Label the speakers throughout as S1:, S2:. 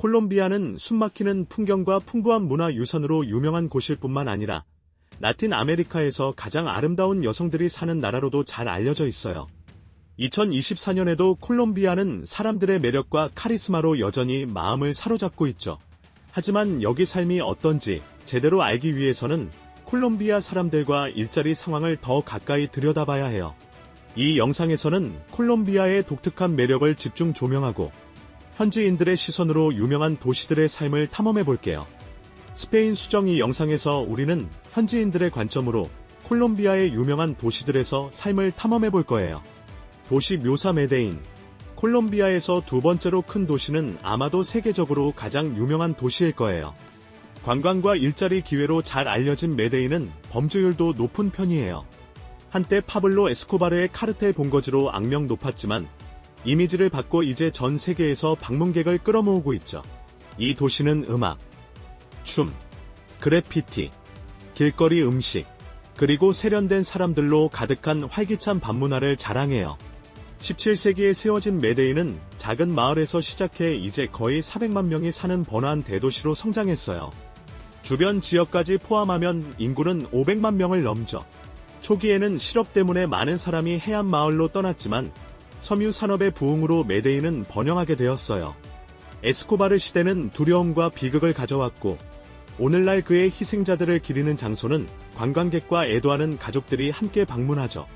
S1: 콜롬비아는 숨막히는 풍경과 풍부한 문화 유산으로 유명한 곳일 뿐만 아니라 라틴 아메리카에서 가장 아름다운 여성들이 사는 나라로도 잘 알려져 있어요. 2024년에도 콜롬비아는 사람들의 매력과 카리스마로 여전히 마음을 사로잡고 있죠. 하지만 여기 삶이 어떤지 제대로 알기 위해서는 콜롬비아 사람들과 일자리 상황을 더 가까이 들여다봐야 해요. 이 영상에서는 콜롬비아의 독특한 매력을 집중 조명하고 현지인들의 시선으로 유명한 도시들의 삶을 탐험해 볼게요. 스페인 수정 이 영상에서 우리는 현지인들의 관점으로 콜롬비아의 유명한 도시들에서 삶을 탐험해 볼 거예요. 도시 묘사 메데인. 콜롬비아에서 두 번째로 큰 도시는 아마도 세계적으로 가장 유명한 도시일 거예요. 관광과 일자리 기회로 잘 알려진 메데인은 범죄율도 높은 편이에요. 한때 파블로 에스코바르의 카르텔 본거지로 악명 높았지만 이미지를 바꿔 이제 전 세계에서 방문객을 끌어모으고 있죠. 이 도시는 음악, 춤, 그래피티, 길거리 음식, 그리고 세련된 사람들로 가득한 활기찬 밤문화를 자랑해요. 17세기에 세워진 메데인은 작은 마을에서 시작해 이제 거의 400만 명이 사는 번화한 대도시로 성장했어요. 주변 지역까지 포함하면 인구는 500만 명을 넘죠. 초기에는 실업 때문에 많은 사람이 해안 마을로 떠났지만 섬유 산업의 부흥으로 메데인은 번영하게 되었어요. 에스코바르 시대는 두려움과 비극을 가져왔고 오늘날 그의 희생자들을 기리는 장소는 관광객과 애도하는 가족들이 함께 방문하죠.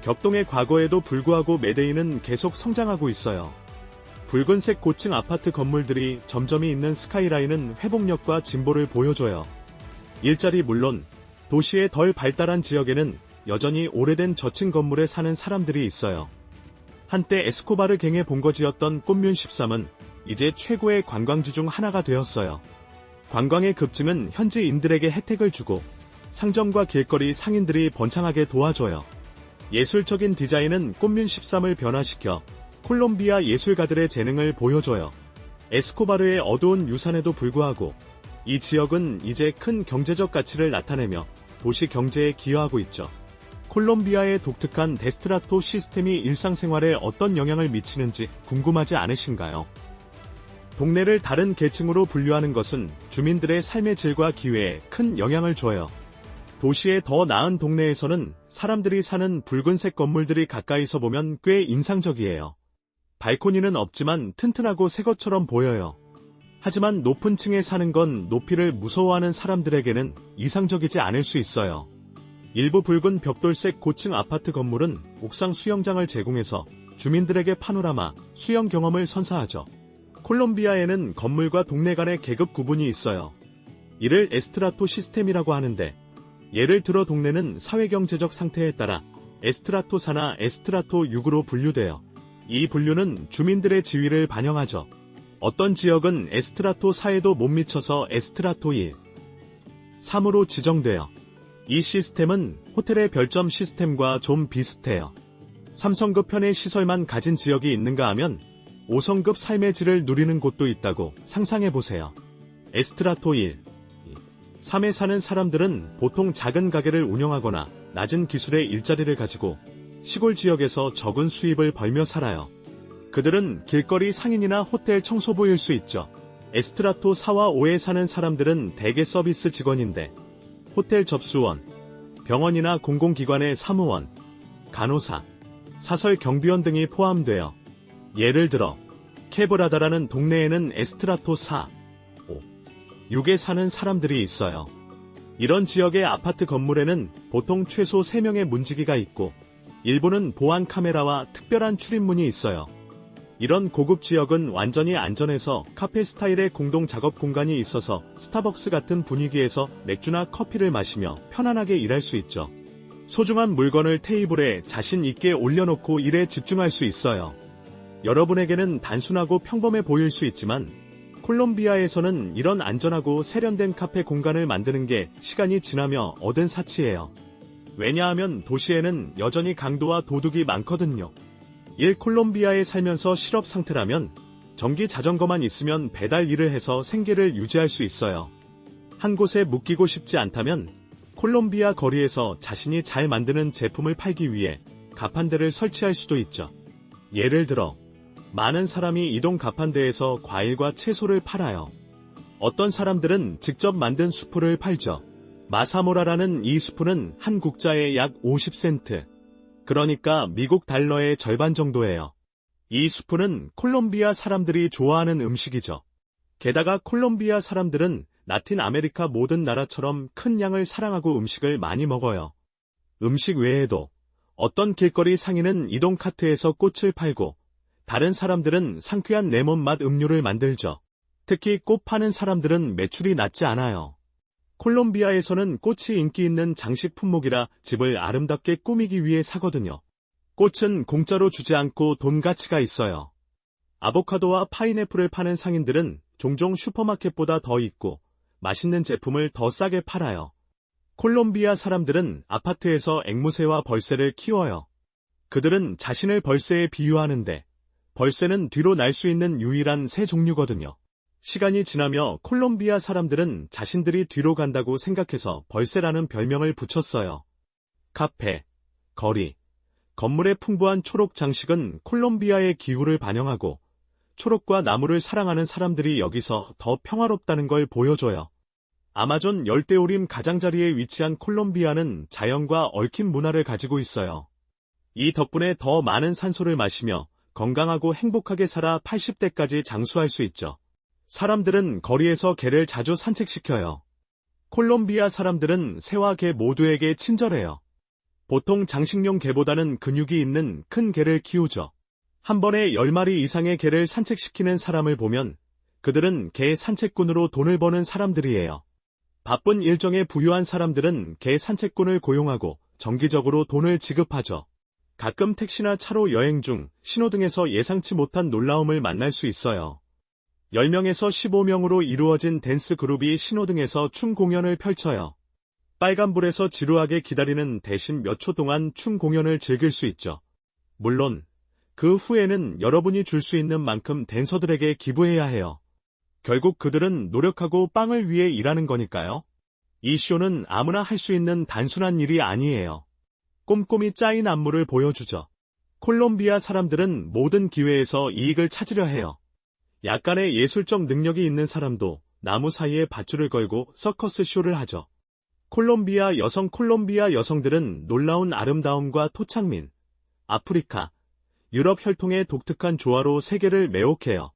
S1: 격동의 과거에도 불구하고 메데인은 계속 성장하고 있어요. 붉은색 고층 아파트 건물들이 점점이 있는 스카이라인은 회복력과 진보를 보여줘요. 일자리 물론 도시의 덜 발달한 지역에는 여전히 오래된 저층 건물에 사는 사람들이 있어요. 한때 에스코바르 갱의 본거지였던 꽃뮨 13은 이제 최고의 관광지 중 하나가 되었어요. 관광의 급증은 현지인들에게 혜택을 주고 상점과 길거리 상인들이 번창하게 도와줘요. 예술적인 디자인은 꽃뮨 13을 변화시켜 콜롬비아 예술가들의 재능을 보여줘요. 에스코바르의 어두운 유산에도 불구하고 이 지역은 이제 큰 경제적 가치를 나타내며 도시 경제에 기여하고 있죠. 콜롬비아의 독특한 데스트라토 시스템이 일상생활에 어떤 영향을 미치는지 궁금하지 않으신가요? 동네를 다른 계층으로 분류하는 것은 주민들의 삶의 질과 기회에 큰 영향을 줘요. 도시의 더 나은 동네에서는 사람들이 사는 붉은색 건물들이 가까이서 보면 꽤 인상적이에요. 발코니는 없지만 튼튼하고 새 것처럼 보여요. 하지만 높은 층에 사는 건 높이를 무서워하는 사람들에게는 이상적이지 않을 수 있어요. 일부 붉은 벽돌색 고층 아파트 건물은 옥상 수영장을 제공해서 주민들에게 파노라마, 수영 경험을 선사하죠. 콜롬비아에는 건물과 동네 간의 계급 구분이 있어요. 이를 에스트라토 시스템이라고 하는데 예를 들어 동네는 사회경제적 상태에 따라 에스트라토 4나 에스트라토 6으로 분류돼요. 이 분류는 주민들의 지위를 반영하죠. 어떤 지역은 에스트라토 4에도 못 미쳐서 에스트라토 1, 3으로 지정돼요. 이 시스템은 호텔의 별점 시스템과 좀 비슷해요. 3성급 편의 시설만 가진 지역이 있는가 하면 5성급 삶의 질을 누리는 곳도 있다고 상상해보세요. 에스트라토 1, 3에 사는 사람들은 보통 작은 가게를 운영하거나 낮은 기술의 일자리를 가지고 시골 지역에서 적은 수입을 벌며 살아요. 그들은 길거리 상인이나 호텔 청소부일 수 있죠. 에스트라토 4와 5에 사는 사람들은 대개 서비스 직원인데 호텔 접수원, 병원이나 공공기관의 사무원, 간호사, 사설 경비원 등이 포함되어 예를 들어 케브라다라는 동네에는 에스트라토 4, 5, 6에 사는 사람들이 있어요. 이런 지역의 아파트 건물에는 보통 최소 3명의 문지기가 있고 일부는 보안 카메라와 특별한 출입문이 있어요. 이런 고급 지역은 완전히 안전해서 카페 스타일의 공동 작업 공간이 있어서 스타벅스 같은 분위기에서 맥주나 커피를 마시며 편안하게 일할 수 있죠. 소중한 물건을 테이블에 자신 있게 올려놓고 일에 집중할 수 있어요. 여러분에게는 단순하고 평범해 보일 수 있지만 콜롬비아에서는 이런 안전하고 세련된 카페 공간을 만드는 게 시간이 지나며 얻은 사치예요. 왜냐하면 도시에는 여전히 강도와 도둑이 많거든요. 콜롬비아에 살면서 실업 상태라면 전기 자전거만 있으면 배달 일을 해서 생계를 유지할 수 있어요. 한 곳에 묶이고 싶지 않다면 콜롬비아 거리에서 자신이 잘 만드는 제품을 팔기 위해 가판대를 설치할 수도 있죠. 예를 들어 많은 사람이 이동 가판대에서 과일과 채소를 팔아요. 어떤 사람들은 직접 만든 수프를 팔죠. 마사모라라는 이 수프는 한 국자에 약 50센트. 그러니까 미국 달러의 절반 정도예요. 이 수프는 콜롬비아 사람들이 좋아하는 음식이죠. 게다가 콜롬비아 사람들은 라틴 아메리카 모든 나라처럼 큰 양을 사랑하고 음식을 많이 먹어요. 음식 외에도 어떤 길거리 상인은 이동 카트에서 꽃을 팔고 다른 사람들은 상쾌한 레몬 맛 음료를 만들죠. 특히 꽃 파는 사람들은 매출이 낮지 않아요. 콜롬비아에서는 꽃이 인기 있는 장식 품목이라 집을 아름답게 꾸미기 위해 사거든요. 꽃은 공짜로 주지 않고 돈 가치가 있어요. 아보카도와 파인애플을 파는 상인들은 종종 슈퍼마켓보다 더 있고 맛있는 제품을 더 싸게 팔아요. 콜롬비아 사람들은 아파트에서 앵무새와 벌새를 키워요. 그들은 자신을 벌새에 비유하는데 벌새는 뒤로 날 수 있는 유일한 새 종류거든요. 시간이 지나며 콜롬비아 사람들은 자신들이 뒤로 간다고 생각해서 벌새라는 별명을 붙였어요. 카페, 거리, 건물의 풍부한 초록 장식은 콜롬비아의 기후를 반영하고 초록과 나무를 사랑하는 사람들이 여기서 더 평화롭다는 걸 보여줘요. 아마존 열대우림 가장자리에 위치한 콜롬비아는 자연과 얽힌 문화를 가지고 있어요. 이 덕분에 더 많은 산소를 마시며 건강하고 행복하게 살아 80대까지 장수할 수 있죠. 사람들은 거리에서 개를 자주 산책시켜요. 콜롬비아 사람들은 새와 개 모두에게 친절해요. 보통 장식용 개보다는 근육이 있는 큰 개를 키우죠. 한 번에 10마리 이상의 개를 산책시키는 사람을 보면 그들은 개 산책꾼으로 돈을 버는 사람들이에요. 바쁜 일정에 부유한 사람들은 개 산책꾼을 고용하고 정기적으로 돈을 지급하죠. 가끔 택시나 차로 여행 중 신호등에서 예상치 못한 놀라움을 만날 수 있어요. 10명에서 15명으로 이루어진 댄스 그룹이 신호등에서 춤 공연을 펼쳐요. 빨간불에서 지루하게 기다리는 대신 몇 초 동안 춤 공연을 즐길 수 있죠. 물론 그 후에는 여러분이 줄 수 있는 만큼 댄서들에게 기부해야 해요. 결국 그들은 노력하고 빵을 위해 일하는 거니까요. 이 쇼는 아무나 할 수 있는 단순한 일이 아니에요. 꼼꼼히 짜인 안무를 보여주죠. 콜롬비아 사람들은 모든 기회에서 이익을 찾으려 해요. 약간의 예술적 능력이 있는 사람도 나무 사이에 밧줄을 걸고 서커스 쇼를 하죠. 콜롬비아 여성들은 놀라운 아름다움과 토착민, 아프리카, 유럽 혈통의 독특한 조화로 세계를 매혹해요.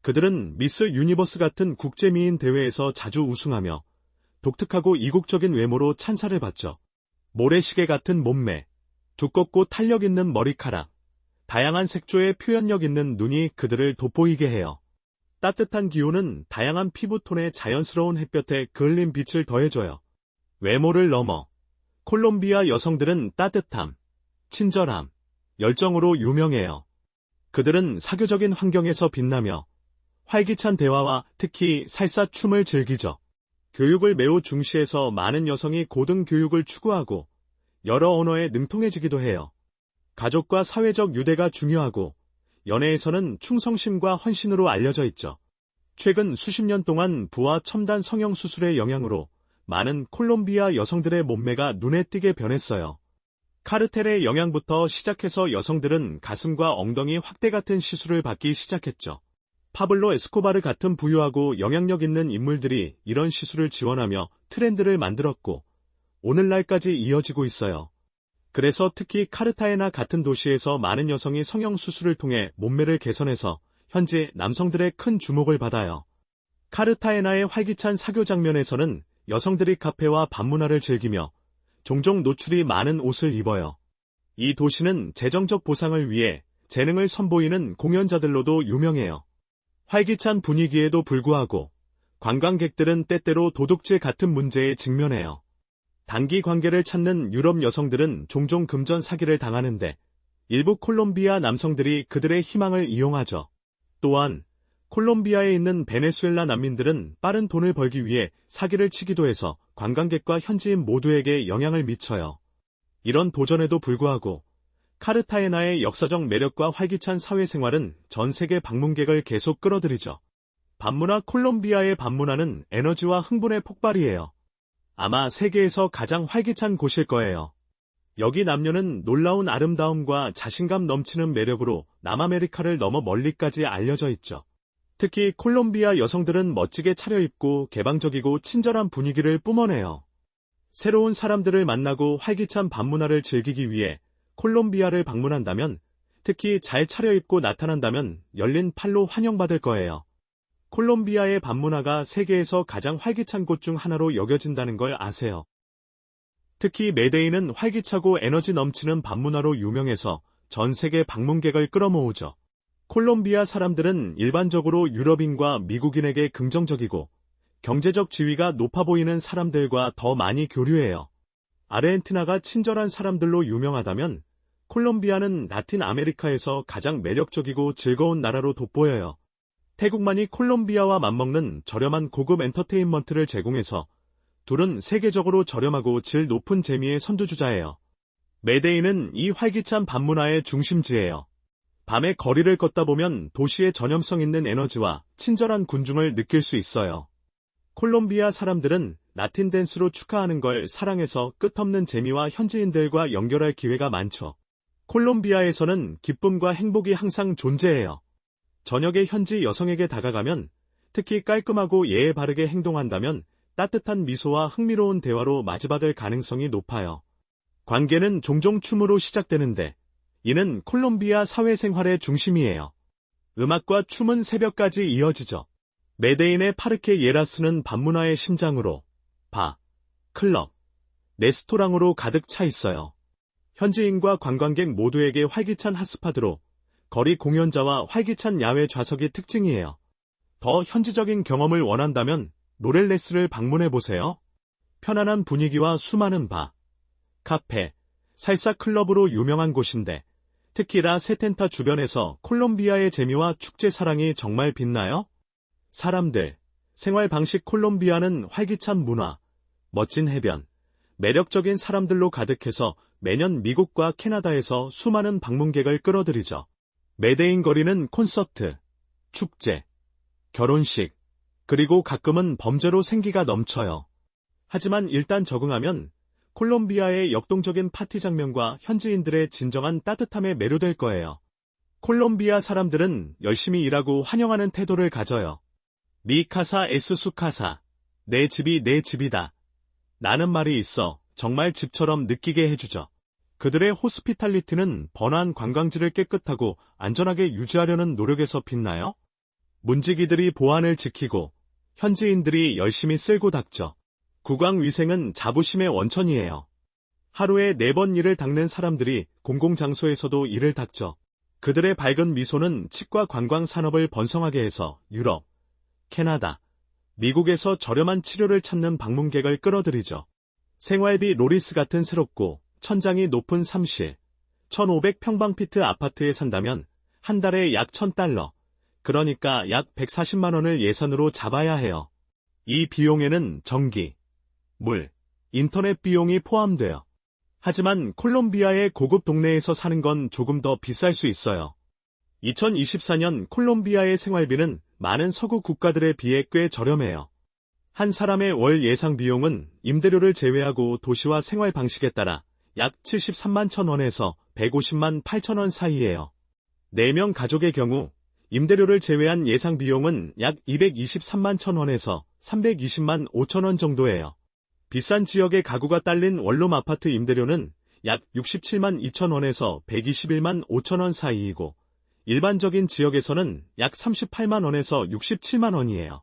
S1: 그들은 미스 유니버스 같은 국제미인 대회에서 자주 우승하며 독특하고 이국적인 외모로 찬사를 받죠. 모래시계 같은 몸매, 두껍고 탄력 있는 머리카락, 다양한 색조의 표현력 있는 눈이 그들을 돋보이게 해요. 따뜻한 기온은 다양한 피부톤에 자연스러운 햇볕에 그을린 빛을 더해줘요. 외모를 넘어 콜롬비아 여성들은 따뜻함, 친절함, 열정으로 유명해요. 그들은 사교적인 환경에서 빛나며 활기찬 대화와 특히 살사 춤을 즐기죠. 교육을 매우 중시해서 많은 여성이 고등교육을 추구하고 여러 언어에 능통해지기도 해요. 가족과 사회적 유대가 중요하고 연애에서는 충성심과 헌신으로 알려져 있죠. 최근 수십 년 동안 부와 첨단 성형 수술의 영향으로 많은 콜롬비아 여성들의 몸매가 눈에 띄게 변했어요. 카르텔의 영향부터 시작해서 여성들은 가슴과 엉덩이 확대 같은 시술을 받기 시작했죠. 파블로 에스코바르 같은 부유하고 영향력 있는 인물들이 이런 시술을 지원하며 트렌드를 만들었고 오늘날까지 이어지고 있어요. 그래서 특히 카르타헤나 같은 도시에서 많은 여성이 성형수술을 통해 몸매를 개선해서 현재 남성들의 큰 주목을 받아요. 카르타헤나의 활기찬 사교 장면에서는 여성들이 카페와 밤문화를 즐기며 종종 노출이 많은 옷을 입어요. 이 도시는 재정적 보상을 위해 재능을 선보이는 공연자들로도 유명해요. 활기찬 분위기에도 불구하고 관광객들은 때때로 도둑질 같은 문제에 직면해요. 단기 관계를 찾는 유럽 여성들은 종종 금전 사기를 당하는데 일부 콜롬비아 남성들이 그들의 희망을 이용하죠. 또한 콜롬비아에 있는 베네수엘라 난민들은 빠른 돈을 벌기 위해 사기를 치기도 해서 관광객과 현지인 모두에게 영향을 미쳐요. 이런 도전에도 불구하고 카르타헤나의 역사적 매력과 활기찬 사회생활은 전 세계 방문객을 계속 끌어들이죠. 밤문화 콜롬비아의 밤문화는 에너지와 흥분의 폭발이에요. 아마 세계에서 가장 활기찬 곳일 거예요. 여기 남녀는 놀라운 아름다움과 자신감 넘치는 매력으로 남아메리카를 넘어 멀리까지 알려져 있죠. 특히 콜롬비아 여성들은 멋지게 차려입고 개방적이고 친절한 분위기를 뿜어내요. 새로운 사람들을 만나고 활기찬 밤문화를 즐기기 위해 콜롬비아를 방문한다면, 특히 잘 차려입고 나타난다면 열린 팔로 환영받을 거예요. 콜롬비아의 밤문화가 세계에서 가장 활기찬 곳 중 하나로 여겨진다는 걸 아세요? 특히 메데이는 활기차고 에너지 넘치는 밤문화로 유명해서 전 세계 방문객을 끌어모으죠. 콜롬비아 사람들은 일반적으로 유럽인과 미국인에게 긍정적이고 경제적 지위가 높아 보이는 사람들과 더 많이 교류해요. 아르헨티나가 친절한 사람들로 유명하다면 콜롬비아는 라틴 아메리카에서 가장 매력적이고 즐거운 나라로 돋보여요. 태국만이 콜롬비아와 맞먹는 저렴한 고급 엔터테인먼트를 제공해서 둘은 세계적으로 저렴하고 질 높은 재미의 선두주자예요. 메데이는 이 활기찬 밤문화의 중심지예요. 밤에 거리를 걷다 보면 도시의 전염성 있는 에너지와 친절한 군중을 느낄 수 있어요. 콜롬비아 사람들은 라틴 댄스로 축하하는 걸 사랑해서 끝없는 재미와 현지인들과 연결할 기회가 많죠. 콜롬비아에서는 기쁨과 행복이 항상 존재해요. 저녁에 현지 여성에게 다가가면, 특히 깔끔하고 예의 바르게 행동한다면 따뜻한 미소와 흥미로운 대화로 맞이받을 가능성이 높아요. 관계는 종종 춤으로 시작되는데 이는 콜롬비아 사회생활의 중심이에요. 음악과 춤은 새벽까지 이어지죠. 메데인의 파르케 예라스는 밤문화의 심장으로 바, 클럽, 레스토랑으로 가득 차 있어요. 현지인과 관광객 모두에게 활기찬 핫스팟으로 거리 공연자와 활기찬 야외 좌석이 특징이에요. 더 현지적인 경험을 원한다면 노렐레스를 방문해보세요. 편안한 분위기와 수많은 바, 카페, 살사 클럽으로 유명한 곳인데 특히 라 세텐타 주변에서 콜롬비아의 재미와 축제 사랑이 정말 빛나요? 사람들, 생활 방식 콜롬비아는 활기찬 문화, 멋진 해변, 매력적인 사람들로 가득해서 매년 미국과 캐나다에서 수많은 방문객을 끌어들이죠. 메데인 거리는 콘서트, 축제, 결혼식, 그리고 가끔은 범죄로 생기가 넘쳐요. 하지만 일단 적응하면 콜롬비아의 역동적인 파티 장면과 현지인들의 진정한 따뜻함에 매료될 거예요. 콜롬비아 사람들은 열심히 일하고 환영하는 태도를 가져요. 미 카사 에스 수 카사, 내 집이 내 집이다. 라는 말이 있어 정말 집처럼 느끼게 해주죠. 그들의 호스피탈리티는 번화한 관광지를 깨끗하고 안전하게 유지하려는 노력에서 빛나요. 문지기들이 보안을 지키고 현지인들이 열심히 쓸고 닦죠. 국왕위생은 자부심의 원천이에요. 하루에 4번 이를 닦는 사람들이 공공장소에서도 이를 닦죠. 그들의 밝은 미소는 치과 관광 산업을 번성하게 해서 유럽, 캐나다, 미국에서 저렴한 치료를 찾는 방문객을 끌어들이죠. 생활비 로리스 같은 새롭고 천장이 높은 삼실, 1,500평방피트 아파트에 산다면 한 달에 약 $1,000, 그러니까 약 140만 원을 예산으로 잡아야 해요. 이 비용에는 전기, 물, 인터넷 비용이 포함돼요. 하지만 콜롬비아의 고급 동네에서 사는 건 조금 더 비쌀 수 있어요. 2024년 콜롬비아의 생활비는 많은 서구 국가들에 비해 꽤 저렴해요. 한 사람의 월 예상 비용은 임대료를 제외하고 도시와 생활 방식에 따라 약 73만 1,000원에서 150만 8,000원 사이예요. 4명 가족의 경우 임대료를 제외한 예상 비용은 약 223만 1,000원에서 320만 5천원 정도예요. 비싼 지역의 가구가 딸린 원룸 아파트 임대료는 약 67만 2천원에서 121만 5천원 사이이고 일반적인 지역에서는 약 38만 원에서 67만 원이에요.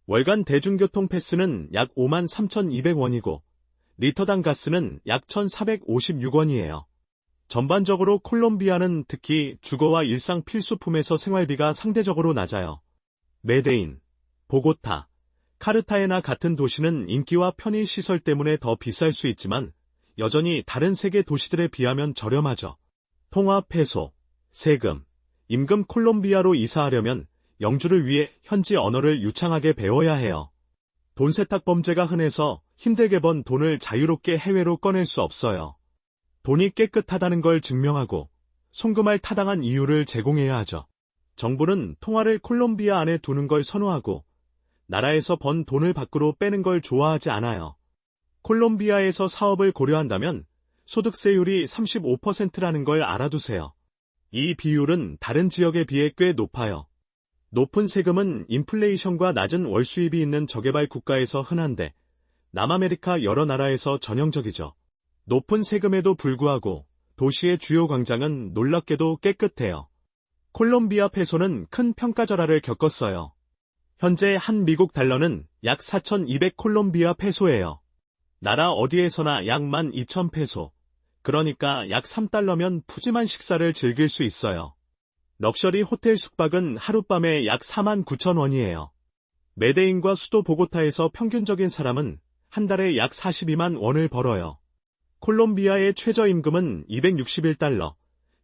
S1: 월간 대중교통 패스는 약 5만 3,200원이고 리터당 가스는 약 1,456원이에요. 전반적으로 콜롬비아는 특히 주거와 일상 필수품에서 생활비가 상대적으로 낮아요. 메데인, 보고타, 카르타헤나 같은 도시는 인기와 편의시설 때문에 더 비쌀 수 있지만 여전히 다른 세계 도시들에 비하면 저렴하죠. 통화 페소, 세금, 임금 콜롬비아로 이사하려면 영주를 위해 현지 언어를 유창하게 배워야 해요. 돈 세탁 범죄가 흔해서 힘들게 번 돈을 자유롭게 해외로 꺼낼 수 없어요. 돈이 깨끗하다는 걸 증명하고 송금할 타당한 이유를 제공해야 하죠. 정부는 통화를 콜롬비아 안에 두는 걸 선호하고 나라에서 번 돈을 밖으로 빼는 걸 좋아하지 않아요. 콜롬비아에서 사업을 고려한다면 소득세율이 35%라는 걸 알아두세요. 이 비율은 다른 지역에 비해 꽤 높아요. 높은 세금은 인플레이션과 낮은 월수입이 있는 저개발 국가에서 흔한데 남아메리카 여러 나라에서 전형적이죠. 높은 세금에도 불구하고 도시의 주요 광장은 놀랍게도 깨끗해요. 콜롬비아 페소는 큰 평가절하를 겪었어요. 현재 한 미국 달러는 약 4,200 콜롬비아 페소예요. 나라 어디에서나 약 12,000페소. 그러니까 약 3달러면 푸짐한 식사를 즐길 수 있어요. 럭셔리 호텔 숙박은 하룻밤에 약 49,000원이에요. 메데인과 수도 보고타에서 평균적인 사람은 한 달에 약 42만 원을 벌어요. 콜롬비아의 최저임금은 261달러,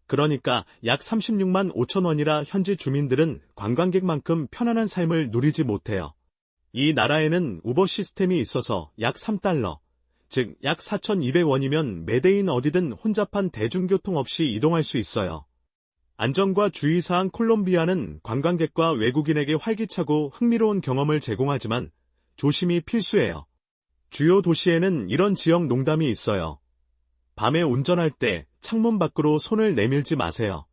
S1: 그러니까 약 36만 5천 원이라 현지 주민들은 관광객만큼 편안한 삶을 누리지 못해요. 이 나라에는 우버 시스템이 있어서 약 3달러, 즉 약 4,200원이면 메데인 어디든 혼잡한 대중교통 없이 이동할 수 있어요. 안전과 주의사항 콜롬비아는 관광객과 외국인에게 활기차고 흥미로운 경험을 제공하지만 조심이 필수예요. 주요 도시에는 이런 지역 농담이 있어요. 밤에 운전할 때 창문 밖으로 손을 내밀지 마세요.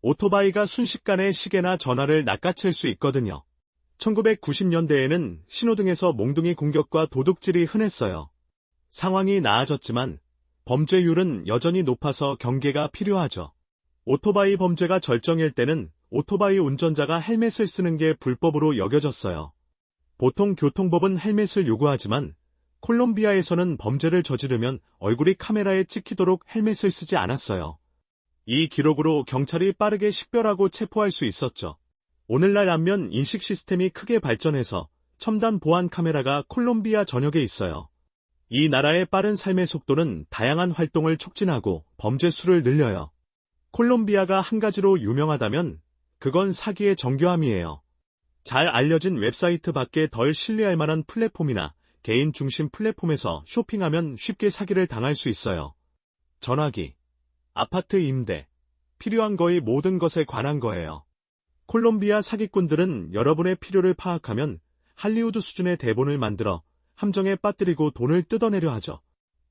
S1: 오토바이가 순식간에 시계나 전화를 낚아챌 수 있거든요. 1990년대에는 신호등에서 몽둥이 공격과 도둑질이 흔했어요. 상황이 나아졌지만 범죄율은 여전히 높아서 경계가 필요하죠. 오토바이 범죄가 절정일 때는 오토바이 운전자가 헬멧을 쓰는 게 불법으로 여겨졌어요. 보통 교통법은 헬멧을 요구하지만 콜롬비아에서는 범죄를 저지르면 얼굴이 카메라에 찍히도록 헬멧을 쓰지 않았어요. 이 기록으로 경찰이 빠르게 식별하고 체포할 수 있었죠. 오늘날 안면 인식 시스템이 크게 발전해서 첨단 보안 카메라가 콜롬비아 전역에 있어요. 이 나라의 빠른 삶의 속도는 다양한 활동을 촉진하고 범죄 수를 늘려요. 콜롬비아가 한 가지로 유명하다면 그건 사기의 정교함이에요. 잘 알려진 웹사이트 밖에 덜 신뢰할 만한 플랫폼이나 개인 중심 플랫폼에서 쇼핑하면 쉽게 사기를 당할 수 있어요. 전화기, 아파트 임대, 필요한 거의 모든 것에 관한 거예요. 콜롬비아 사기꾼들은 여러분의 필요를 파악하면 할리우드 수준의 대본을 만들어 함정에 빠뜨리고 돈을 뜯어내려 하죠.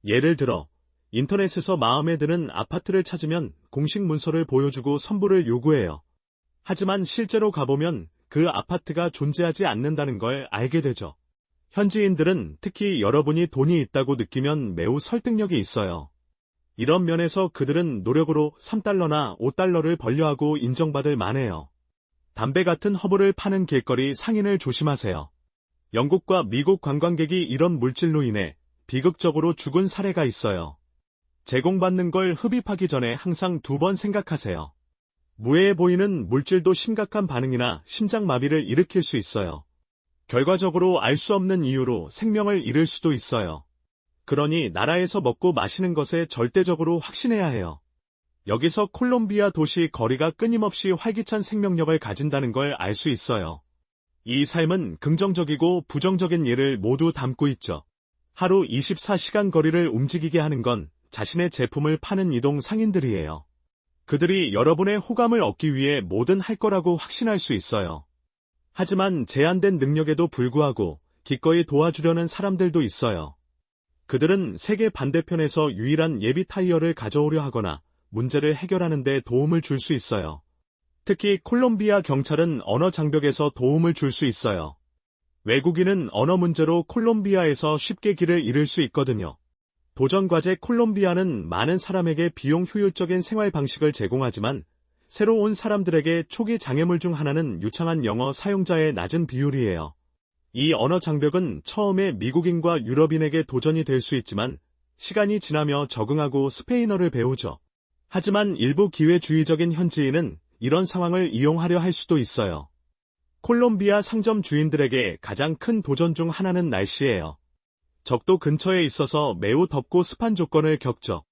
S1: 예를 들어 인터넷에서 마음에 드는 아파트를 찾으면 공식 문서를 보여주고 선불을 요구해요. 하지만 실제로 가보면 그 아파트가 존재하지 않는다는 걸 알게 되죠. 현지인들은 특히 여러분이 돈이 있다고 느끼면 매우 설득력이 있어요. 이런 면에서 그들은 노력으로 3달러나 5달러를 벌려하고 인정받을 만해요. 담배 같은 허브를 파는 길거리 상인을 조심하세요. 영국과 미국 관광객이 이런 물질로 인해 비극적으로 죽은 사례가 있어요. 제공받는 걸 흡입하기 전에 항상 2번 생각하세요. 무해해 보이는 물질도 심각한 반응이나 심장마비를 일으킬 수 있어요. 결과적으로 알 수 없는 이유로 생명을 잃을 수도 있어요. 그러니 나라에서 먹고 마시는 것에 절대적으로 확신해야 해요. 여기서 콜롬비아 도시 거리가 끊임없이 활기찬 생명력을 가진다는 걸 알 수 있어요. 이 삶은 긍정적이고 부정적인 예를 모두 담고 있죠. 하루 24시간 거리를 움직이게 하는 건 자신의 제품을 파는 이동 상인들이에요. 그들이 여러분의 호감을 얻기 위해 뭐든 할 거라고 확신할 수 있어요. 하지만 제한된 능력에도 불구하고 기꺼이 도와주려는 사람들도 있어요. 그들은 세계 반대편에서 유일한 예비 타이어를 가져오려 하거나 문제를 해결하는 데 도움을 줄 수 있어요. 특히 콜롬비아 경찰은 언어 장벽에서 도움을 줄 수 있어요. 외국인은 언어 문제로 콜롬비아에서 쉽게 길을 잃을 수 있거든요. 도전과제 콜롬비아는 많은 사람에게 비용 효율적인 생활 방식을 제공하지만 새로 온 사람들에게 초기 장애물 중 하나는 유창한 영어 사용자의 낮은 비율이에요. 이 언어 장벽은 처음에 미국인과 유럽인에게 도전이 될 수 있지만 시간이 지나며 적응하고 스페인어를 배우죠. 하지만 일부 기회주의적인 현지인은 이런 상황을 이용하려 할 수도 있어요. 콜롬비아 상점 주인들에게 가장 큰 도전 중 하나는 날씨예요. 적도 근처에 있어서 매우 덥고 습한 조건을 겪죠.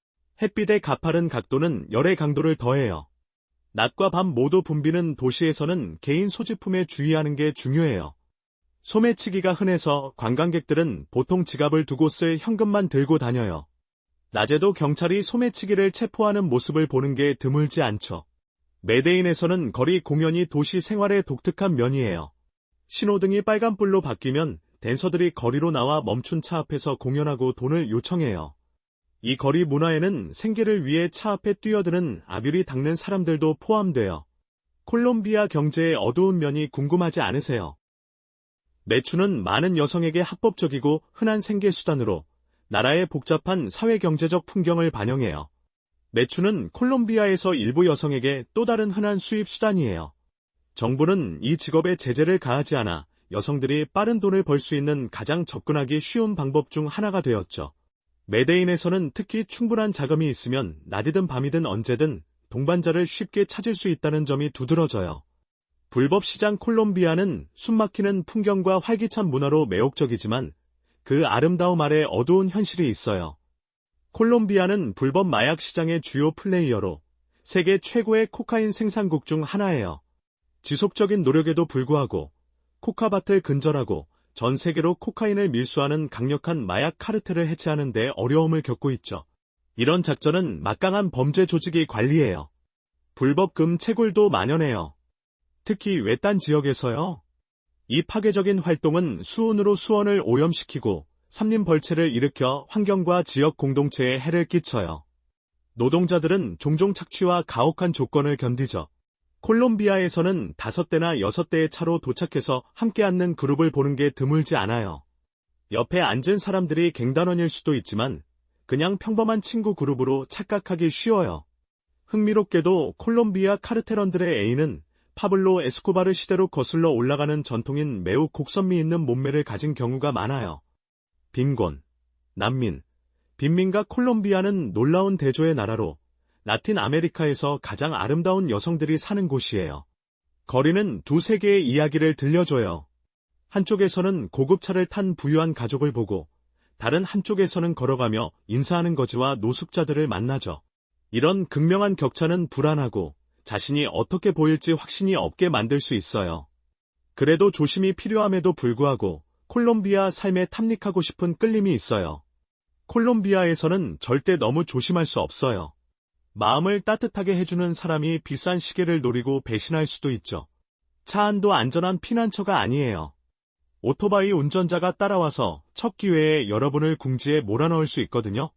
S1: 햇빛의 가파른 각도는 열의 강도를 더해요. 낮과 밤 모두 붐비는 도시에서는 개인 소지품에 주의하는 게 중요해요. 소매치기가 흔해서 관광객들은 보통 지갑을 두고 쓸 현금만 들고 다녀요. 낮에도 경찰이 소매치기를 체포하는 모습을 보는 게 드물지 않죠. 메데인에서는 거리 공연이 도시 생활의 독특한 면이에요. 신호등이 빨간불로 바뀌면 댄서들이 거리로 나와 멈춘 차 앞에서 공연하고 돈을 요청해요. 이 거리 문화에는 생계를 위해 차 앞에 뛰어드는 아뷰리 닦는 사람들도 포함되어 콜롬비아 경제의 어두운 면이 궁금하지 않으세요? 매춘은 많은 여성에게 합법적이고 흔한 생계수단으로 나라의 복잡한 사회경제적 풍경을 반영해요. 매춘은 콜롬비아에서 일부 여성에게 또 다른 흔한 수입 수단이에요. 정부는 이 직업에 제재를 가하지 않아 여성들이 빠른 돈을 벌 수 있는 가장 접근하기 쉬운 방법 중 하나가 되었죠. 메데인에서는 특히 충분한 자금이 있으면 낮이든 밤이든 언제든 동반자를 쉽게 찾을 수 있다는 점이 두드러져요. 불법 시장 콜롬비아는 숨막히는 풍경과 활기찬 문화로 매혹적이지만 그 아름다움 아래 어두운 현실이 있어요. 콜롬비아는 불법 마약 시장의 주요 플레이어로 세계 최고의 코카인 생산국 중 하나예요. 지속적인 노력에도 불구하고 코카밭을 근절하고 전 세계로 코카인을 밀수하는 강력한 마약 카르텔을 해체하는 데 어려움을 겪고 있죠. 이런 작전은 막강한 범죄 조직이 관리해요. 불법 금 채굴도 만연해요. 특히 외딴 지역에서요. 이 파괴적인 활동은 수은으로 수원을 오염시키고 삼림벌채를 일으켜 환경과 지역 공동체에 해를 끼쳐요. 노동자들은 종종 착취와 가혹한 조건을 견디죠. 콜롬비아에서는 5대나 6대의 차로 도착해서 함께 앉는 그룹을 보는 게 드물지 않아요. 옆에 앉은 사람들이 갱단원일 수도 있지만 그냥 평범한 친구 그룹으로 착각하기 쉬워요. 흥미롭게도 콜롬비아 카르텔원들의 애인은 파블로 에스코바르 시대로 거슬러 올라가는 전통인 매우 곡선미 있는 몸매를 가진 경우가 많아요. 빈곤, 난민, 빈민가 콜롬비아는 놀라운 대조의 나라로 라틴 아메리카에서 가장 아름다운 여성들이 사는 곳이에요. 거리는 두 세계의 이야기를 들려줘요. 한쪽에서는 고급차를 탄 부유한 가족을 보고 다른 한쪽에서는 걸어가며 인사하는 거지와 노숙자들을 만나죠. 이런 극명한 격차는 불안하고 자신이 어떻게 보일지 확신이 없게 만들 수 있어요. 그래도 조심이 필요함에도 불구하고 콜롬비아 삶에 탐닉하고 싶은 끌림이 있어요. 콜롬비아에서는 절대 너무 조심할 수 없어요. 마음을 따뜻하게 해주는 사람이 비싼 시계를 노리고 배신할 수도 있죠. 차 안도 안전한 피난처가 아니에요. 오토바이 운전자가 따라와서 첫 기회에 여러분을 궁지에 몰아넣을 수 있거든요.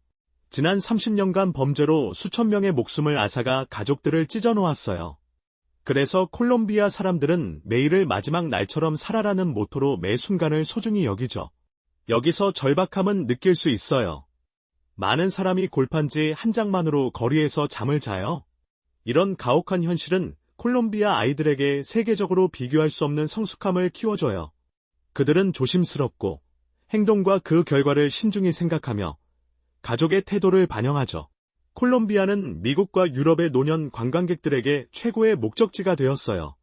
S1: 지난 30년간 범죄로 수천 명의 목숨을 앗아가 가족들을 찢어놓았어요. 그래서 콜롬비아 사람들은 매일을 마지막 날처럼 살아라는 모토로 매 순간을 소중히 여기죠. 여기서 절박함은 느낄 수 있어요. 많은 사람이 골판지 한 장만으로 거리에서 잠을 자요. 이런 가혹한 현실은 콜롬비아 아이들에게 세계적으로 비교할 수 없는 성숙함을 키워줘요. 그들은 조심스럽고 행동과 그 결과를 신중히 생각하며 가족의 태도를 반영하죠. 콜롬비아는 미국과 유럽의 노년 관광객들에게 최고의 목적지가 되었어요.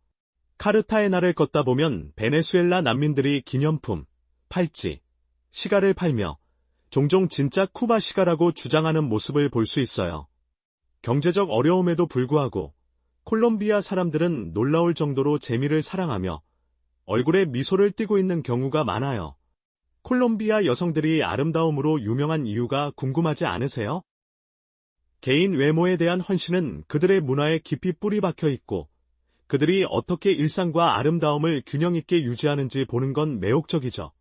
S1: 카르타헤나를 걷다 보면 베네수엘라 난민들이 기념품, 팔찌, 시가를 팔며 종종 진짜 쿠바 시가라고 주장하는 모습을 볼 수 있어요. 경제적 어려움에도 불구하고 콜롬비아 사람들은 놀라울 정도로 재미를 사랑하며 얼굴에 미소를 띠고 있는 경우가 많아요. 콜롬비아 여성들이 아름다움으로 유명한 이유가 궁금하지 않으세요? 개인 외모에 대한 헌신은 그들의 문화에 깊이 뿌리 박혀 있고 그들이 어떻게 일상과 아름다움을 균형 있게 유지하는지 보는 건 매혹적이죠.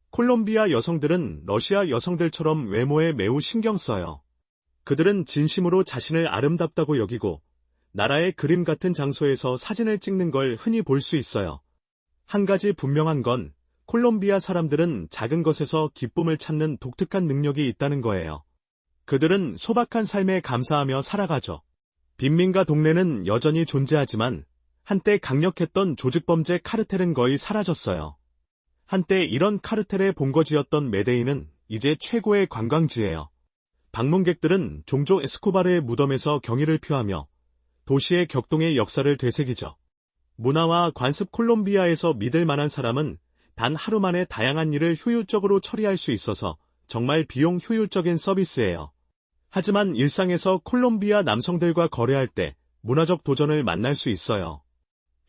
S1: 콜롬비아 여성들은 러시아 여성들처럼 외모에 매우 신경 써요. 그들은 진심으로 자신을 아름답다고 여기고 나라의 그림 같은 장소에서 사진을 찍는 걸 흔히 볼 수 있어요. 한 가지 분명한 건 콜롬비아 사람들은 작은 것에서 기쁨을 찾는 독특한 능력이 있다는 거예요. 그들은 소박한 삶에 감사하며 살아가죠. 빈민가 동네는 여전히 존재하지만 한때 강력했던 조직범죄 카르텔은 거의 사라졌어요. 한때 이런 카르텔의 본거지였던 메데인은 이제 최고의 관광지예요. 방문객들은 종종 에스코바르의 무덤에서 경의를 표하며 도시의 격동의 역사를 되새기죠. 문화와 관습 콜롬비아에서 믿을 만한 사람은 단 하루 만에 다양한 일을 효율적으로 처리할 수 있어서 정말 비용 효율적인 서비스예요. 하지만 일상에서 콜롬비아 남성들과 거래할 때 문화적 도전을 만날 수 있어요.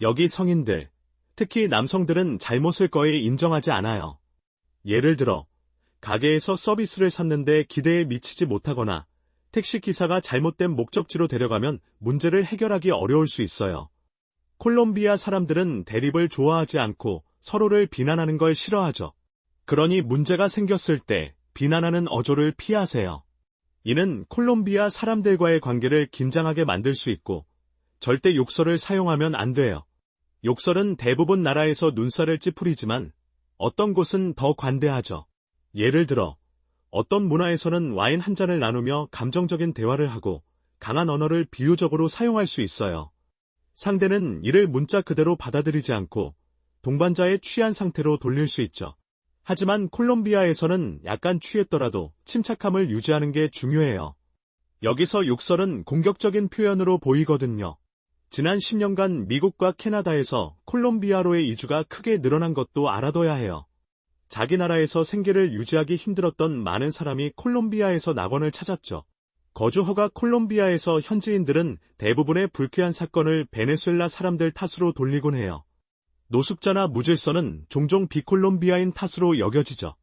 S1: 여기 성인들, 특히 남성들은 잘못을 거의 인정하지 않아요. 예를 들어 가게에서 서비스를 샀는데 기대에 미치지 못하거나 택시기사가 잘못된 목적지로 데려가면 문제를 해결하기 어려울 수 있어요. 콜롬비아 사람들은 대립을 좋아하지 않고 서로를 비난하는 걸 싫어하죠. 그러니 문제가 생겼을 때 비난하는 어조를 피하세요. 이는 콜롬비아 사람들과의 관계를 긴장하게 만들 수 있고 절대 욕설을 사용하면 안 돼요. 욕설은 대부분 나라에서 눈살을 찌푸리지만 어떤 곳은 더 관대하죠. 예를 들어 어떤 문화에서는 와인 한 잔을 나누며 감정적인 대화를 하고 강한 언어를 비유적으로 사용할 수 있어요. 상대는 이를 문자 그대로 받아들이지 않고 동반자의 취한 상태로 돌릴 수 있죠. 하지만 콜롬비아에서는 약간 취했더라도 침착함을 유지하는 게 중요해요. 여기서 욕설은 공격적인 표현으로 보이거든요. 지난 10년간 미국과 캐나다에서 콜롬비아로의 이주가 크게 늘어난 것도 알아둬야 해요. 자기 나라에서 생계를 유지하기 힘들었던 많은 사람이 콜롬비아에서 낙원을 찾았죠. 거주 허가 콜롬비아에서 현지인들은 대부분의 불쾌한 사건을 베네수엘라 사람들 탓으로 돌리곤 해요. 노숙자나 무질서는 종종 비콜롬비아인 탓으로 여겨지죠.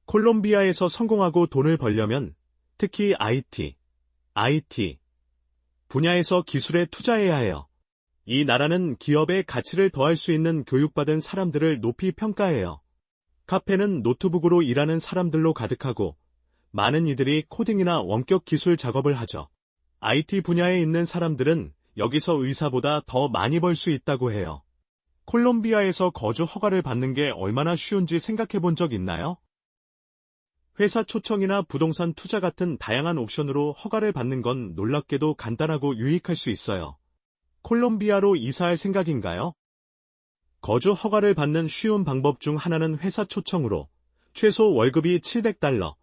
S1: 콜롬비아에서 성공하고 돈을 벌려면 특히 IT 분야에서 기술에 투자해야 해요. 이 나라는 기업의 가치를 더할 수 있는 교육받은 사람들을 높이 평가해요. 카페는 노트북으로 일하는 사람들로 가득하고 많은 이들이 코딩이나 원격 기술 작업을 하죠. IT 분야에 있는 사람들은 여기서 의사보다 더 많이 벌 수 있다고 해요. 콜롬비아에서 거주 허가를 받는 게 얼마나 쉬운지 생각해 본 적 있나요? 회사 초청이나 부동산 투자 같은 다양한 옵션으로 허가를 받는 건 놀랍게도 간단하고 유익할 수 있어요. 콜롬비아로 이사할 생각인가요? 거주 허가를 받는 쉬운 방법 중 하나는 회사 초청으로 최소 월급이 $700,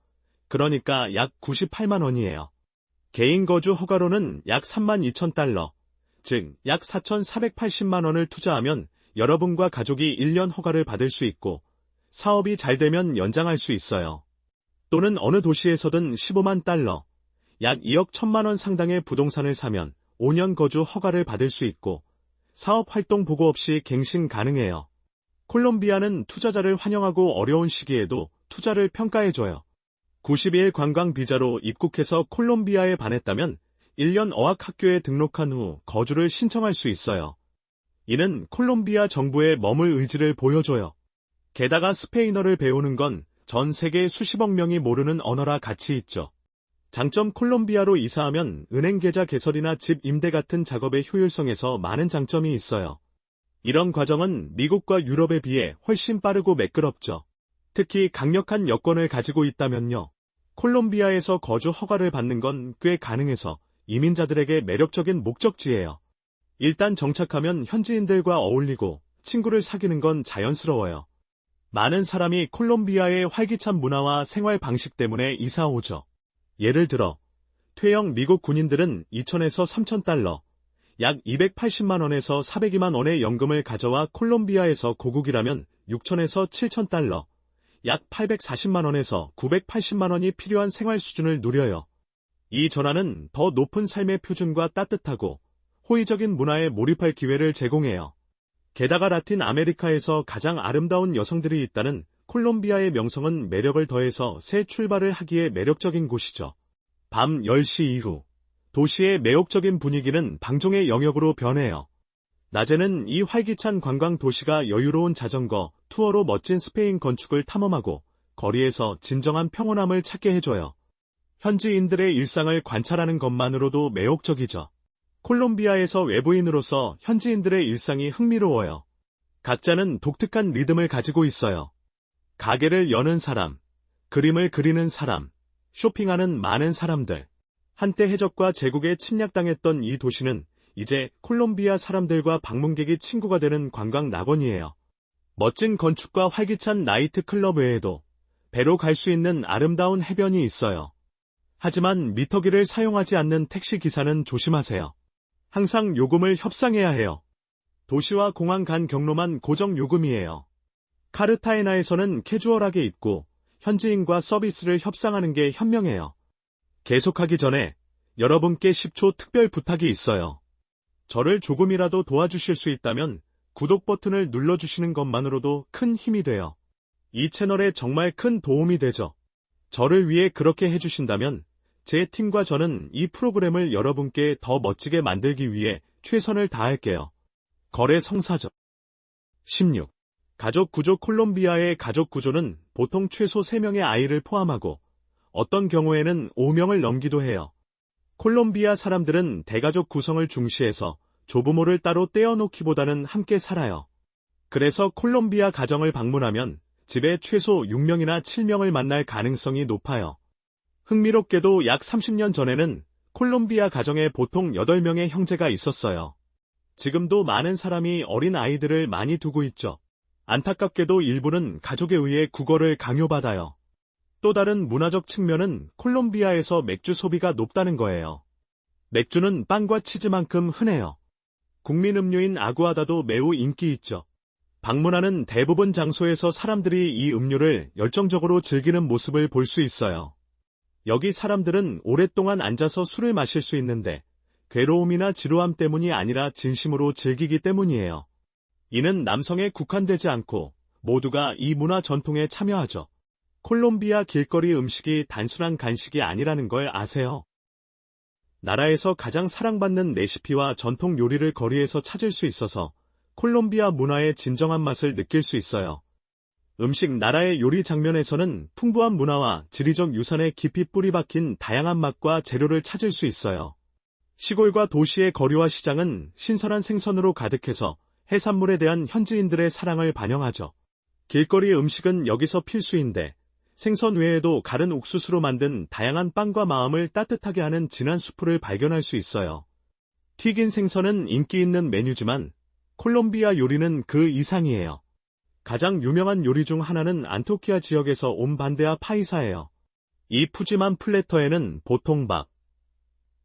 S1: 그러니까 약 98만 원이에요. 개인 거주 허가로는 약 $32,000, 즉 약 4,480만 원을 투자하면 여러분과 가족이 1년 허가를 받을 수 있고 사업이 잘 되면 연장할 수 있어요. 또는 어느 도시에서든 $15만, 약 2억 1천만 원 상당의 부동산을 사면 5년 거주 허가를 받을 수 있고 사업 활동 보고 없이 갱신 가능해요. 콜롬비아는 투자자를 환영하고 어려운 시기에도 투자를 평가해줘요. 90일 관광 비자로 입국해서 콜롬비아에 반했다면 1년 어학학교에 등록한 후 거주를 신청할 수 있어요. 이는 콜롬비아 정부의 머물 의지를 보여줘요. 게다가 스페인어를 배우는 건 전 세계 수십억 명이 모르는 언어라 가치 있죠. 장점 콜롬비아로 이사하면 은행 계좌 개설이나 집 임대 같은 작업의 효율성에서 많은 장점이 있어요. 이런 과정은 미국과 유럽에 비해 훨씬 빠르고 매끄럽죠. 특히 강력한 여권을 가지고 있다면요. 콜롬비아에서 거주 허가를 받는 건 꽤 가능해서 이민자들에게 매력적인 목적지예요. 일단 정착하면 현지인들과 어울리고 친구를 사귀는 건 자연스러워요. 많은 사람이 콜롬비아의 활기찬 문화와 생활 방식 때문에 이사 오죠. 예를 들어 퇴영 미국 군인들은 $2,000에서 $3,000, 약 280만 원에서 402만 원의 연금을 가져와 콜롬비아에서 고국이라면 $6,000에서 $7,000, 약 840만 원에서 980만 원이 필요한 생활 수준을 누려요. 이 전환은 더 높은 삶의 표준과 따뜻하고 호의적인 문화에 몰입할 기회를 제공해요. 게다가 라틴 아메리카에서 가장 아름다운 여성들이 있다는 콜롬비아의 명성은 매력을 더해서 새 출발을 하기에 매력적인 곳이죠. 밤 10시 이후 도시의 매혹적인 분위기는 방종의 영역으로 변해요. 낮에는 이 활기찬 관광 도시가 여유로운 자전거 투어로 멋진 스페인 건축을 탐험하고 거리에서 진정한 평온함을 찾게 해줘요. 현지인들의 일상을 관찰하는 것만으로도 매혹적이죠. 콜롬비아에서 외부인으로서 현지인들의 일상이 흥미로워요. 각자는 독특한 리듬을 가지고 있어요. 가게를 여는 사람, 그림을 그리는 사람, 쇼핑하는 많은 사람들. 한때 해적과 제국에 침략당했던 이 도시는 이제 콜롬비아 사람들과 방문객이 친구가 되는 관광 낙원이에요. 멋진 건축과 활기찬 나이트 클럽 외에도 배로 갈 수 있는 아름다운 해변이 있어요. 하지만 미터기를 사용하지 않는 택시 기사는 조심하세요. 항상 요금을 협상해야 해요. 도시와 공항 간 경로만 고정 요금이에요. 카르타헤나에서는 캐주얼하게 입고 현지인과 서비스를 협상하는 게 현명해요. 계속하기 전에 여러분께 10초 특별 부탁이 있어요. 저를 조금이라도 도와주실 수 있다면 구독 버튼을 눌러주시는 것만으로도 큰 힘이 돼요. 이 채널에 정말 큰 도움이 되죠. 저를 위해 그렇게 해주신다면 제 팀과 저는 이 프로그램을 여러분께 더 멋지게 만들기 위해 최선을 다할게요. 거래 성사죠. 16. 가족 구조 콜롬비아의 가족 구조는 보통 최소 3명의 아이를 포함하고 어떤 경우에는 5명을 넘기도 해요. 콜롬비아 사람들은 대가족 구성을 중시해서 조부모를 따로 떼어놓기보다는 함께 살아요. 그래서 콜롬비아 가정을 방문하면 집에 최소 6명이나 7명을 만날 가능성이 높아요. 흥미롭게도 약 30년 전에는 콜롬비아 가정에 보통 8명의 형제가 있었어요. 지금도 많은 사람이 어린 아이들을 많이 두고 있죠. 안타깝게도 일부는 가족에 의해 국어를 강요받아요. 또 다른 문화적 측면은 콜롬비아에서 맥주 소비가 높다는 거예요. 맥주는 빵과 치즈만큼 흔해요. 국민 음료인 아구아다도 매우 인기 있죠. 방문하는 대부분 장소에서 사람들이 이 음료를 열정적으로 즐기는 모습을 볼 수 있어요. 여기 사람들은 오랫동안 앉아서 술을 마실 수 있는데 괴로움이나 지루함 때문이 아니라 진심으로 즐기기 때문이에요. 이는 남성에 국한되지 않고 모두가 이 문화 전통에 참여하죠. 콜롬비아 길거리 음식이 단순한 간식이 아니라는 걸 아세요? 나라에서 가장 사랑받는 레시피와 전통 요리를 거리에서 찾을 수 있어서 콜롬비아 문화의 진정한 맛을 느낄 수 있어요. 음식 나라의 요리 장면에서는 풍부한 문화와 지리적 유산에 깊이 뿌리박힌 다양한 맛과 재료를 찾을 수 있어요. 시골과 도시의 거리와 시장은 신선한 생선으로 가득해서 해산물에 대한 현지인들의 사랑을 반영하죠. 길거리 음식은 여기서 필수인데 생선 외에도 가른 옥수수로 만든 다양한 빵과 마음을 따뜻하게 하는 진한 수프를 발견할 수 있어요. 튀긴 생선은 인기 있는 메뉴지만 콜롬비아 요리는 그 이상이에요. 가장 유명한 요리 중 하나는 안토키아 지역에서 온 반데아 파이사예요. 이 푸짐한 플래터에는 보통밥,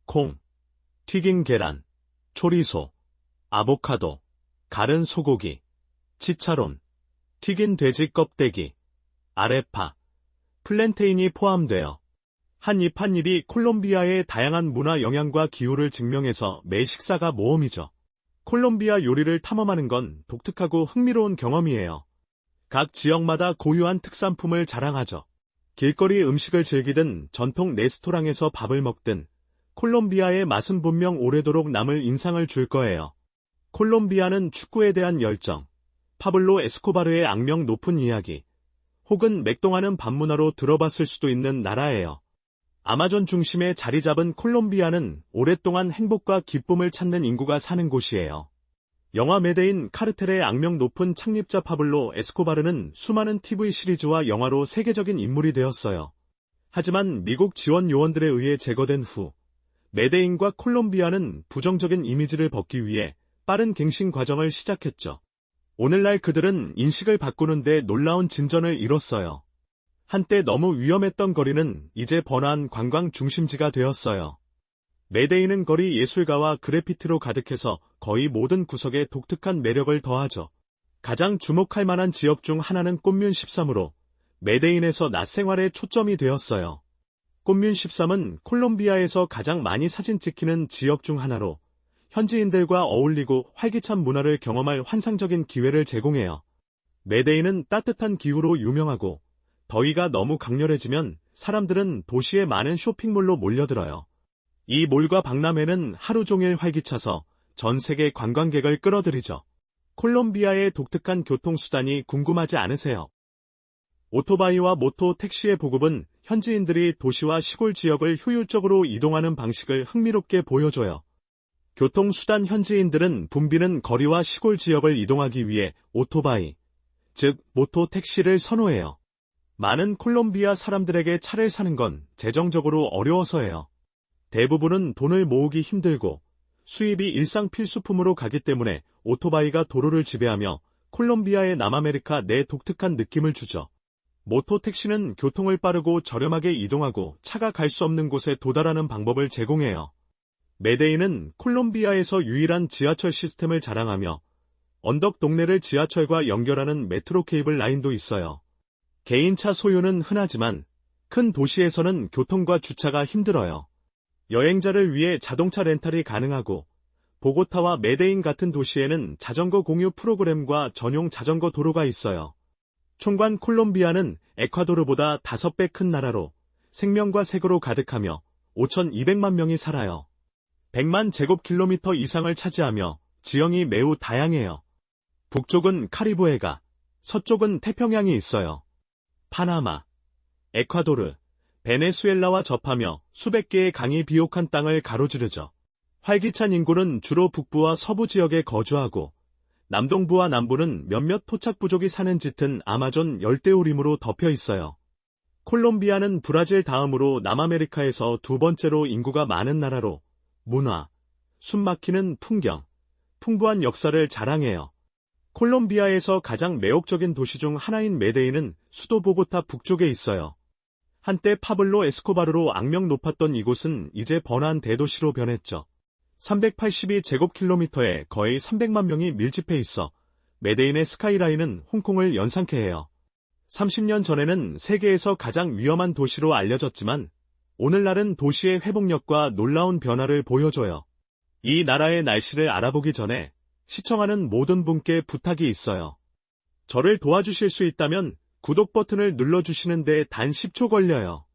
S1: 콩, 튀긴 계란, 초리소, 아보카도, 가른 소고기, 치차론, 튀긴 돼지 껍데기, 아레파, 플랜테인이 포함되어 한 입 한 입이 콜롬비아의 다양한 문화 영향과 기후를 증명해서 매 식사가 모험이죠. 콜롬비아 요리를 탐험하는 건 독특하고 흥미로운 경험이에요. 각 지역마다 고유한 특산품을 자랑하죠. 길거리 음식을 즐기든 전통 레스토랑에서 밥을 먹든 콜롬비아의 맛은 분명 오래도록 남을 인상을 줄 거예요. 콜롬비아는 축구에 대한 열정, 파블로 에스코바르의 악명 높은 이야기, 혹은 맥동하는 밤문화로 들어봤을 수도 있는 나라예요. 아마존 중심에 자리 잡은 콜롬비아는 오랫동안 행복과 기쁨을 찾는 인구가 사는 곳이에요. 영화 매대인 카르텔의 악명 높은 창립자 파블로 에스코바르는 수많은 TV 시리즈와 영화로 세계적인 인물이 되었어요. 하지만 미국 지원 요원들에 의해 제거된 후 메데인과 콜롬비아는 부정적인 이미지를 벗기 위해 빠른 갱신 과정을 시작했죠. 오늘날 그들은 인식을 바꾸는데 놀라운 진전을 이뤘어요. 한때 너무 위험했던 거리는 이제 번화한 관광 중심지가 되었어요. 메데인은 거리 예술가와 그래피티로 가득해서 거의 모든 구석에 독특한 매력을 더하죠. 가장 주목할 만한 지역 중 하나는 꽃뮨 13으로 메데인에서 낮 생활에 초점이 되었어요. 꽃뮨 13은 콜롬비아에서 가장 많이 사진 찍히는 지역 중 하나로 현지인들과 어울리고 활기찬 문화를 경험할 환상적인 기회를 제공해요. 메데인은 따뜻한 기후로 유명하고 더위가 너무 강렬해지면 사람들은 도시의 많은 쇼핑몰로 몰려들어요. 이 몰과 박람회는 하루 종일 활기차서 전 세계 관광객을 끌어들이죠. 콜롬비아의 독특한 교통수단이 궁금하지 않으세요? 오토바이와 모토 택시의 보급은 현지인들이 도시와 시골 지역을 효율적으로 이동하는 방식을 흥미롭게 보여줘요. 교통수단 현지인들은 붐비는 거리와 시골 지역을 이동하기 위해 오토바이, 즉 모토 택시를 선호해요. 많은 콜롬비아 사람들에게 차를 사는 건 재정적으로 어려워서예요. 대부분은 돈을 모으기 힘들고 수입이 일상 필수품으로 가기 때문에 오토바이가 도로를 지배하며 콜롬비아의 남아메리카 내 독특한 느낌을 주죠. 모토 택시는 교통을 빠르고 저렴하게 이동하고 차가 갈 수 없는 곳에 도달하는 방법을 제공해요. 메데인은 콜롬비아에서 유일한 지하철 시스템을 자랑하며 언덕 동네를 지하철과 연결하는 메트로 케이블 라인도 있어요. 개인차 소유는 흔하지만 큰 도시에서는 교통과 주차가 힘들어요. 여행자를 위해 자동차 렌탈이 가능하고 보고타와 메데인 같은 도시에는 자전거 공유 프로그램과 전용 자전거 도로가 있어요. 총관 콜롬비아는 에콰도르보다 5배 큰 나라로 생명과 색으로 가득하며 5,200만 명이 살아요. 100만 제곱킬로미터 이상을 차지하며 지형이 매우 다양해요. 북쪽은 카리브해가, 서쪽은 태평양이 있어요. 파나마, 에콰도르, 베네수엘라와 접하며 수백 개의 강이 비옥한 땅을 가로지르죠. 활기찬 인구는 주로 북부와 서부 지역에 거주하고 남동부와 남부는 몇몇 토착 부족이 사는 짙은 아마존 열대우림으로 덮여 있어요. 콜롬비아는 브라질 다음으로 남아메리카에서 두 번째로 인구가 많은 나라로 문화, 숨막히는 풍경, 풍부한 역사를 자랑해요. 콜롬비아에서 가장 매혹적인 도시 중 하나인 메데인은 수도 보고타 북쪽에 있어요. 한때 파블로 에스코바르로 악명 높았던 이곳은 이제 번화한 대도시로 변했죠. 382제곱킬로미터에 거의 300만 명이 밀집해 있어 메데인의 스카이라인은 홍콩을 연상케 해요. 30년 전에는 세계에서 가장 위험한 도시로 알려졌지만 오늘날은 도시의 회복력과 놀라운 변화를 보여줘요. 이 나라의 날씨를 알아보기 전에 시청하는 모든 분께 부탁이 있어요. 저를 도와주실 수 있다면 구독 버튼을 눌러주시는데 단 10초 걸려요.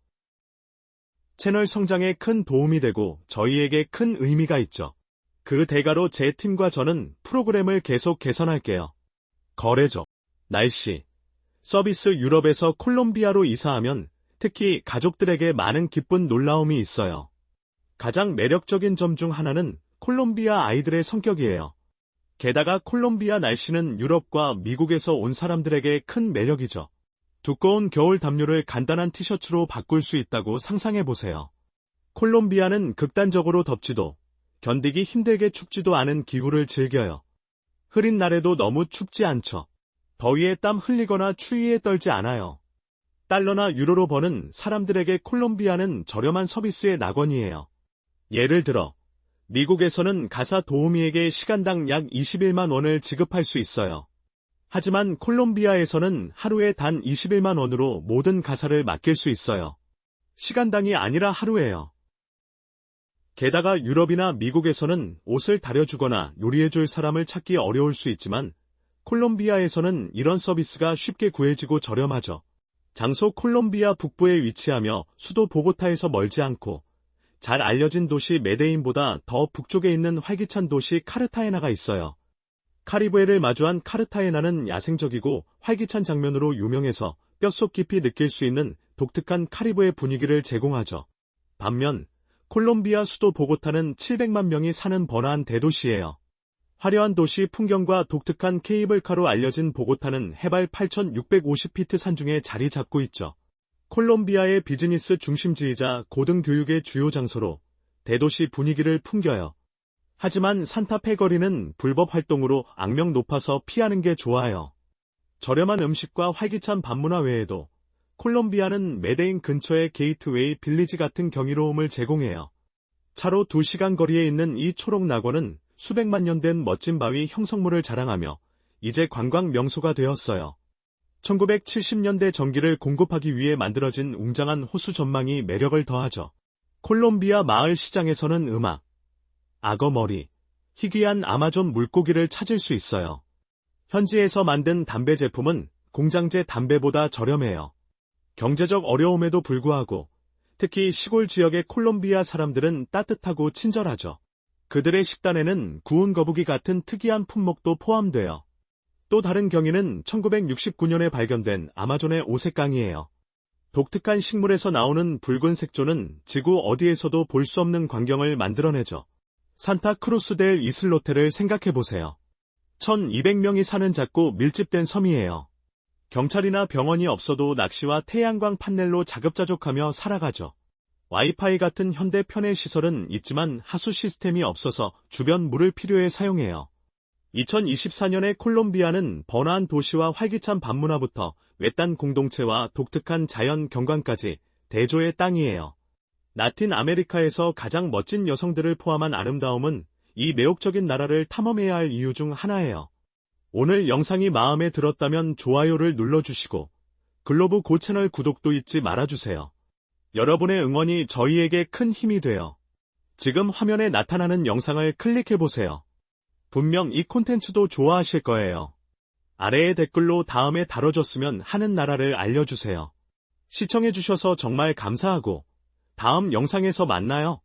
S1: 채널 성장에 큰 도움이 되고 저희에게 큰 의미가 있죠. 그 대가로 제 팀과 저는 프로그램을 계속 개선할게요. 거래죠. 날씨. 서비스. 유럽에서 콜롬비아로 이사하면 특히 가족들에게 많은 기쁜 놀라움이 있어요. 가장 매력적인 점 중 하나는 콜롬비아 아이들의 성격이에요. 게다가 콜롬비아 날씨는 유럽과 미국에서 온 사람들에게 큰 매력이죠. 두꺼운 겨울 담요를 간단한 티셔츠로 바꿀 수 있다고 상상해보세요. 콜롬비아는 극단적으로 덥지도 견디기 힘들게 춥지도 않은 기후를 즐겨요. 흐린 날에도 너무 춥지 않죠. 더위에 땀 흘리거나 추위에 떨지 않아요. 달러나 유로로 버는 사람들에게 콜롬비아는 저렴한 서비스의 낙원이에요. 예를 들어 미국에서는 가사 도우미에게 시간당 약 21만 원을 지급할 수 있어요. 하지만 콜롬비아에서는 하루에 단 21만 원으로 모든 가사를 맡길 수 있어요. 시간당이 아니라 하루예요. 게다가 유럽이나 미국에서는 옷을 다려주거나 요리해줄 사람을 찾기 어려울 수 있지만 콜롬비아에서는 이런 서비스가 쉽게 구해지고 저렴하죠. 장소. 콜롬비아 북부에 위치하며 수도 보고타에서 멀지 않고 잘 알려진 도시 메데인보다 더 북쪽에 있는 활기찬 도시 카르타헤나가 있어요. 카리브해를 마주한 카르타헤나는 야생적이고 활기찬 장면으로 유명해서 뼛속 깊이 느낄 수 있는 독특한 카리브해 분위기를 제공하죠. 반면 콜롬비아 수도 보고타는 700만 명이 사는 번화한 대도시예요. 화려한 도시 풍경과 독특한 케이블카로 알려진 보고타는 해발 8,650피트 산중에 자리 잡고 있죠. 콜롬비아의 비즈니스 중심지이자 고등교육의 주요 장소로 대도시 분위기를 풍겨요. 하지만 산타페 거리는 불법 활동으로 악명 높아서 피하는 게 좋아요. 저렴한 음식과 활기찬 밤문화 외에도 콜롬비아는 메데인 근처의 게이트웨이 빌리지 같은 경이로움을 제공해요. 차로 2시간 거리에 있는 이 초록 낙원은 수백만 년 된 멋진 바위 형성물을 자랑하며 이제 관광 명소가 되었어요. 1970년대 전기를 공급하기 위해 만들어진 웅장한 호수 전망이 매력을 더하죠. 콜롬비아 마을 시장에서는 음악, 악어머리, 희귀한 아마존 물고기를 찾을 수 있어요. 현지에서 만든 담배 제품은 공장제 담배보다 저렴해요. 경제적 어려움에도 불구하고 특히 시골 지역의 콜롬비아 사람들은 따뜻하고 친절하죠. 그들의 식단에는 구운 거북이 같은 특이한 품목도 포함돼요. 또 다른 경위는 1969년에 발견된 아마존의 오색강이에요. 독특한 식물에서 나오는 붉은 색조는 지구 어디에서도 볼 수 없는 광경을 만들어내죠. 산타크루스 델 이슬로테를 생각해보세요. 1200명이 사는 작고 밀집된 섬이에요. 경찰이나 병원이 없어도 낚시와 태양광 판넬로 자급자족하며 살아가죠. 와이파이 같은 현대 편의 시설은 있지만 하수 시스템이 없어서 주변 물을 필요해 사용해요. 2024년에 콜롬비아는 번화한 도시와 활기찬 밤문화부터 외딴 공동체와 독특한 자연 경관까지 대조의 땅이에요. 라틴 아메리카에서 가장 멋진 여성들을 포함한 아름다움은 이 매혹적인 나라를 탐험해야 할 이유 중 하나예요. 오늘 영상이 마음에 들었다면 좋아요를 눌러주시고 글로브 고 채널 구독도 잊지 말아주세요. 여러분의 응원이 저희에게 큰 힘이 돼요. 지금 화면에 나타나는 영상을 클릭해보세요. 분명 이 콘텐츠도 좋아하실 거예요. 아래의 댓글로 다음에 다뤄줬으면 하는 나라를 알려주세요. 시청해주셔서 정말 감사하고 다음 영상에서 만나요.